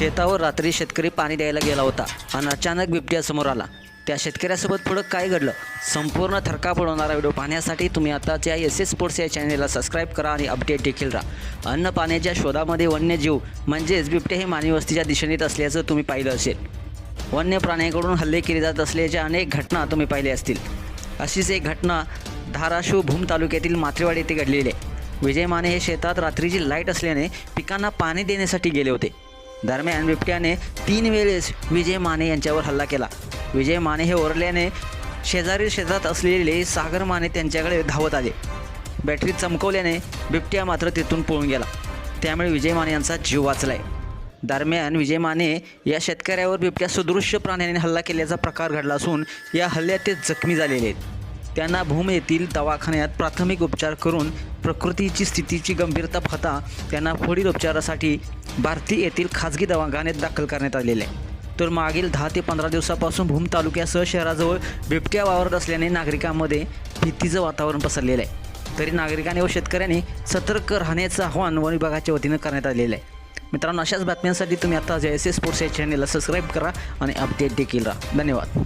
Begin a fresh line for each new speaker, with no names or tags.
शेतावर रात्री शेतकरी पाणी द्यायला गेला होता आणि अचानक बिबट्या समोर आला. त्या शेतकऱ्यासोबत पुढं काय घडलं, संपूर्ण थरकाप उडवणारा व्हिडिओ पाहण्यासाठी तुम्ही आताच्या SS स्पोर्ट्स या चॅनेलला सबस्क्राईब करा आणि अपडेट देखील राहा. अन्न पाण्याच्या शोधामध्ये वन्यजीव म्हणजेच बिबटे हे मानवी वस्तीच्या दिशेने येत असल्याचं तुम्ही पाहिलं असेल. वन्य प्राण्यांकडून हल्ले केले जात असल्याच्या अनेक घटना तुम्ही पाहिल्या असतील. अशीच एक घटना धाराशिव भूम तालुक्यातील मात्रेवाडी येथे घडलेली आहे. विजय माने हे शेतात रात्रीची लाईट असल्याने पिकांना पाणी देण्यासाठी गेले होते. दरम्यान बिबट्याने 3 वेळेस विजय माने यांच्यावर हल्ला केला. विजय माने हे ओरडल्याने शेजारी शेतात असलेले सागर माने त्यांच्याकडे धावत आले. बॅटरी चमकवल्याने बिबट्या मात्र तिथून पळून गेला. त्यामुळे विजय माने यांचा जीव वाचलाय. दरम्यान विजय माने या शेतकऱ्यावर बिबट्या सदृश्य प्राण्याने हल्ला केल्याचा प्रकार घडला असून या हल्ल्यात ते जखमी झालेले आहेत. त्यांना भूम येथील दवाखान्यात प्राथमिक उपचार करून प्रकृतीची स्थितीची गंभीरता पाहता त्यांना पुढील उपचारासाठी भारती येथील खाजगी दवाखान्यात दाखल करण्यात आलेले आहे. तर मागील 10 ते 15 दिवसापासून भूम तालुक्यासह शहराजवळ बिबट्या वावरत असल्याने नागरिकांमध्ये भीतीचं वातावरण पसरलेलं आहे. तरी नागरिकांनी व शेतकऱ्यांनी सतर्क राहण्याचं आवाहन वन विभागाच्या वतीनं करण्यात आलेलं आहे. मित्रांनो, अशाच बातम्यांसाठी तुम्ही आता SS स्पोर्ट्स या चॅनेलला सबस्क्राईब करा आणि अपडेट देखील राहा. धन्यवाद.